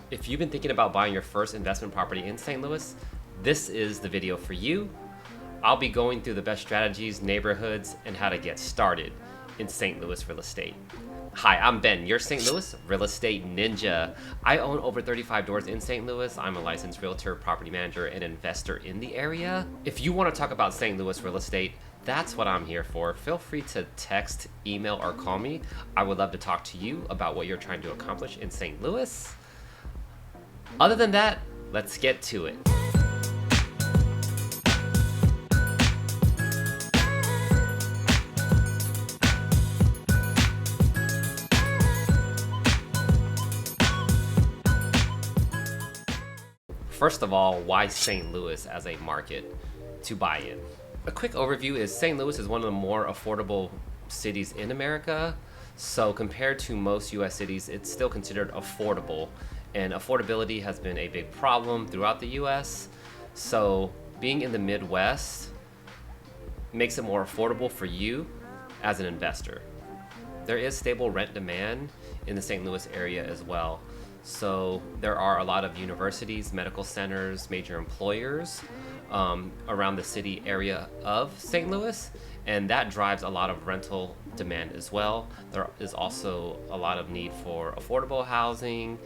If you've been thinking about buying your first investment property in St. Louis, this is the video for you. I'll be going through the best strategies, neighborhoods, and how to get started in St. Louis real estate. Hi, I'm Ben, your St. Louis real estate ninja. I own over 35 doors in St. Louis. I'm a licensed realtor, property manager, and investor in the area. If you want to talk about St. Louis real estate, that's what I'm here for. Feel free to text, email, or call me. I would love to talk to you about what you're trying to accomplish in St. Louis. Other than that, let's get to it. First of all, why St. Louis as a market to buy in? A quick overview is St. Louis is one of the more affordable cities in America. So compared to most US cities, it's still considered affordable. And affordability has been a big problem throughout the US. So being in the Midwest makes it more affordable for you as an investor. There is stable rent demand in the St. Louis area as well. So there are a lot of universities, medical centers, major employers around the city area of St. Louis, and that drives a lot of rental demand as well. There is also a lot of need for affordable housing.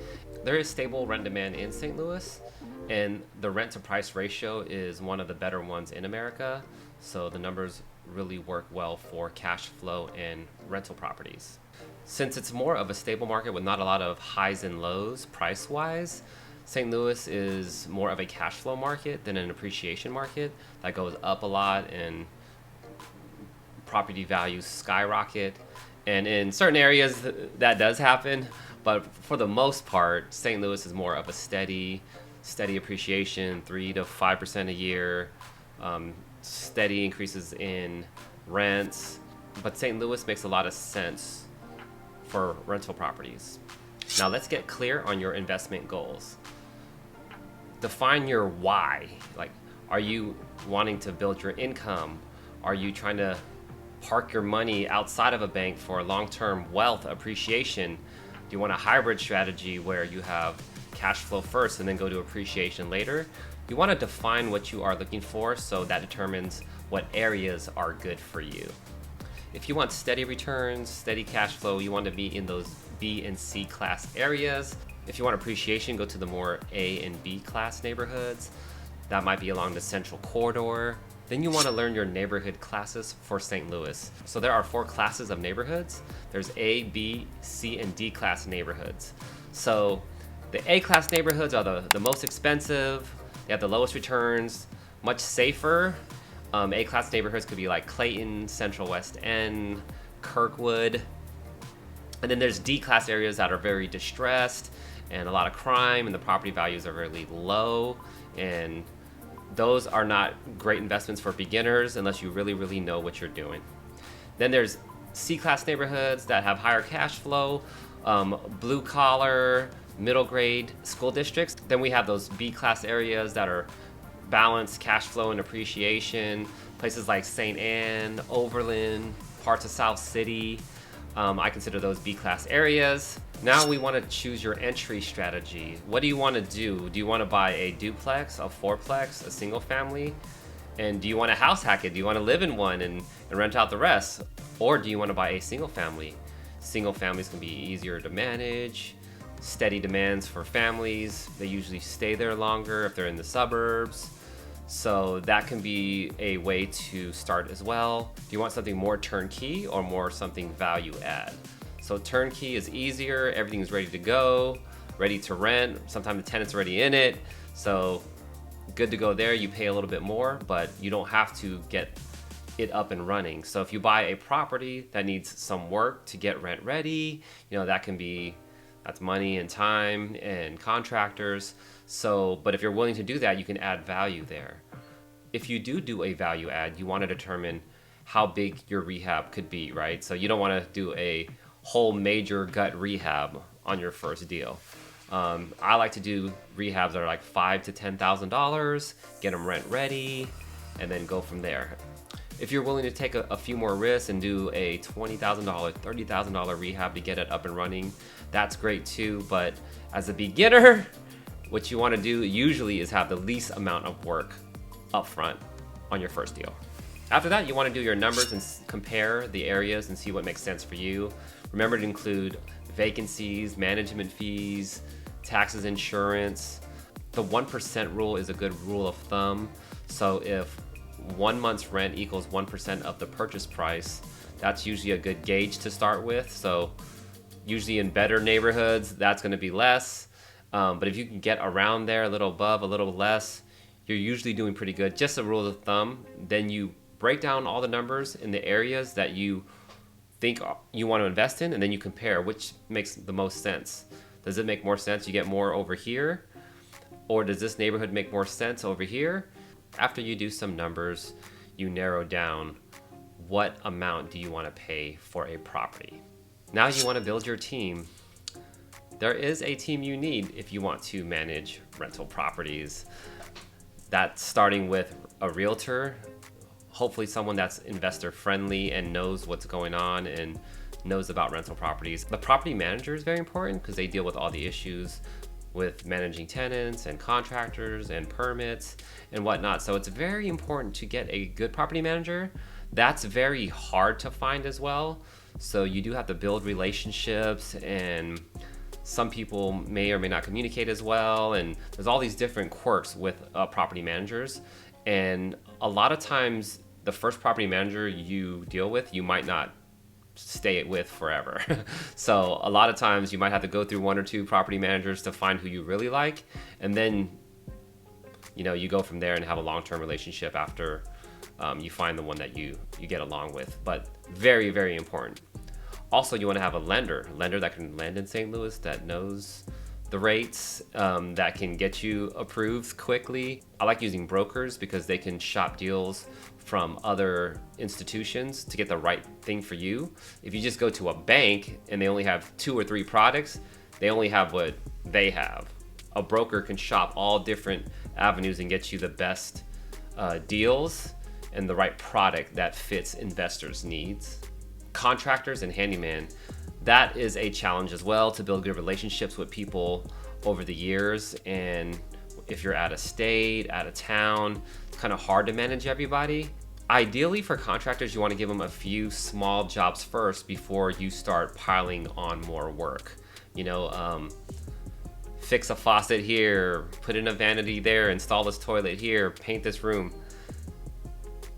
There is stable rent demand in St. Louis, and the rent to price ratio is one of the better ones in America. So the numbers really work well for cash flow and rental properties. Since it's more of a stable market with not a lot of highs and lows price-wise, St. Louis is more of a cash flow market than an appreciation market that goes up a lot and property values skyrocket. And in certain areas that does happen, but for the most part, St. Louis is more of a steady appreciation, 3 to 5% a year, steady increases in rents. But St. Louis makes a lot of sense for rental properties. Now let's get clear on your investment goals. Define your why. Like, are you wanting to build your income? Are you trying to park your money outside of a bank for long-term wealth appreciation? Do you want a hybrid strategy where you have cash flow first and then go to appreciation later? You want to define what you are looking for so that determines what areas are good for you. If you want steady returns, steady cash flow, you want to be in those B and C class areas. If you want appreciation, go to the more A and B class neighborhoods. That might be along the central corridor. Then you want to learn your neighborhood classes for St. Louis. So there are 4 classes of neighborhoods. There's A, B, C, and D class neighborhoods. So the A class neighborhoods are the most expensive. They have the lowest returns, much safer. A class neighborhoods could be like Clayton, Central West End, Kirkwood. And then there's D class areas that are very distressed and a lot of crime, and the property values are really low. And those are not great investments for beginners unless you really know what you're doing. Then there's C class neighborhoods that have higher cash flow, blue collar, middle grade school districts. Then we have those B class areas that are balanced cash flow and appreciation, places like St. Anne, Overland, parts of South City. I consider those B-class areas. Now we want to choose your entry strategy. What do you want to do? Do you want to buy a duplex, a fourplex, a single family? And do you want to house hack it? Do you want to live in one and rent out the rest? Or do you want to buy a single family? Single families can be easier to manage, steady demands for families. They usually stay there longer if they're in the suburbs. So that can be a way to start as well. Do you want something more turnkey or more something value add? So turnkey is easier, everything's ready to go, ready to rent. Sometimes the tenant's already in it. So good to go there. You pay a little bit more, but you don't have to get it up and running. So if you buy a property that needs some work to get rent ready, that's money and time and contractors. So, but if you're willing to do that, you can add value there. If you do a value add, you want to determine how big your rehab could be, right? So you don't want to do a whole major gut rehab on your first deal. I like to do rehabs that are like $5,000 to $10,000, get them rent ready, and then go from there. If you're willing to take a few more risks and do a $20,000, $30,000 rehab to get it up and running, that's great too. But as a beginner, what you want to do usually is have the least amount of work up front on your first deal. After that, you want to do your numbers and compare the areas and see what makes sense for you. Remember to include vacancies, management fees, taxes, insurance. The 1% rule is a good rule of thumb. So if 1 month's rent equals 1% of the purchase price, that's usually a good gauge to start with. So usually in better neighborhoods, that's going to be less. But if you can get around there, a little above, a little less, you're usually doing pretty good. Just a rule of thumb. Then you break down all the numbers in the areas that you think you want to invest in, and then you compare which makes the most sense. Does it make more sense you get more over here? Or does this neighborhood make more sense over here? After you do some numbers, you narrow down what amount do you want to pay for a property. Now you want to build your team. There is a team you need if you want to manage rental properties. That's starting with a realtor, hopefully someone that's investor friendly and knows what's going on and knows about rental properties. The property manager is very important because they deal with all the issues with managing tenants and contractors and permits and whatnot. So it's very important to get a good property manager. That's very hard to find as well. So you do have to build relationships, and some people may or may not communicate as well. And there's all these different quirks with property managers. And a lot of times the first property manager you deal with, you might not stay with forever. So a lot of times you might have to go through 1 or 2 property managers to find who you really like, and then you go from there and have a long-term relationship after you find the one that you get along with. But very, very important. Also, you want to have a lender that can lend in St. Louis, that knows the rates, that can get you approved quickly. I like using brokers because they can shop deals from other institutions to get the right thing for you. If you just go to a bank and they only have 2 or 3 products, they only have what they have. A broker can shop all different avenues and get you the best deals and the right product that fits investors' needs. Contractors and handyman, that is a challenge as well, to build good relationships with people over the years. And if you're out of state, out of town, it's kind of hard to manage everybody. Ideally for contractors, you want to give them a few small jobs first before you start piling on more work. Fix a faucet here, put in a vanity there, install this toilet here, paint this room.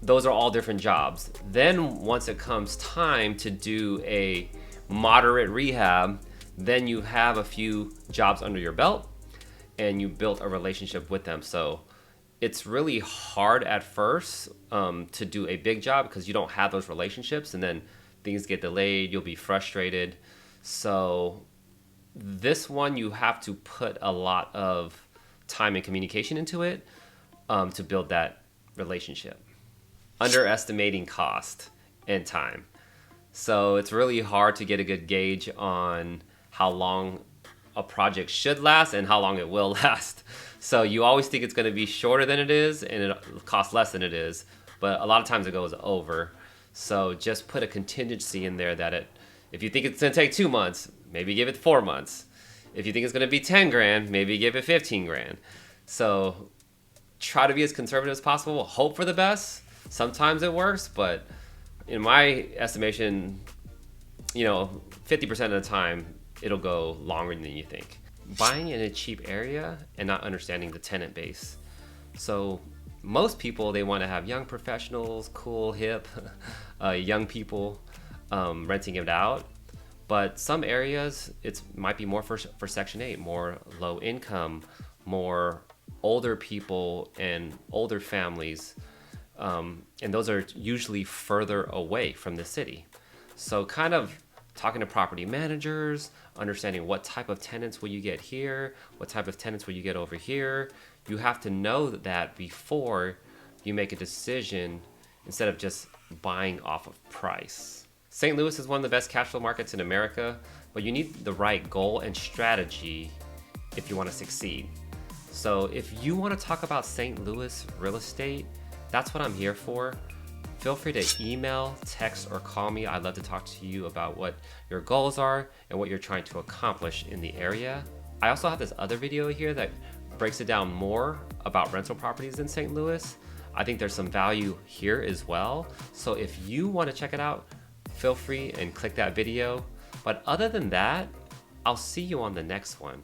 Those are all different jobs. Then once it comes time to do a moderate rehab, then you have a few jobs under your belt and you built a relationship with them. So it's really hard at first to do a big job because you don't have those relationships, and then things get delayed, you'll be frustrated. So this one, you have to put a lot of time and communication into it to build that relationship. Underestimating cost and time. So it's really hard to get a good gauge on how long a project should last and how long it will last. So you always think it's going to be shorter than it is and it costs less than it is, but a lot of times it goes over. So just put a contingency in there that if you think it's going to take 2 months, maybe give it 4 months. If you think it's going to be 10 grand, maybe give it 15 grand. So try to be as conservative as possible. Hope for the best. Sometimes it works, but in my estimation, 50% of the time, it'll go longer than you think. Buying in a cheap area and not understanding the tenant base. So most people, they want to have young professionals, cool, hip, young people renting it out. But some areas, it might be more for Section 8, more low income, more older people and older families. And those are usually further away from the city. So kind of talking to property managers, understanding what type of tenants will you get here, what type of tenants will you get over here. You have to know that before you make a decision instead of just buying off of price. St. Louis is one of the best cash flow markets in America, but you need the right goal and strategy if you want to succeed. So if you want to talk about St. Louis real estate, that's what I'm here for. feel free to email, text, or call me. I'd love to talk to you about what your goals are and what you're trying to accomplish in the area. I also have this other video here that breaks it down more about rental properties in St. Louis. I think there's some value here as well. So if you want to check it out, feel free and click that video. But other than that, I'll see you on the next one.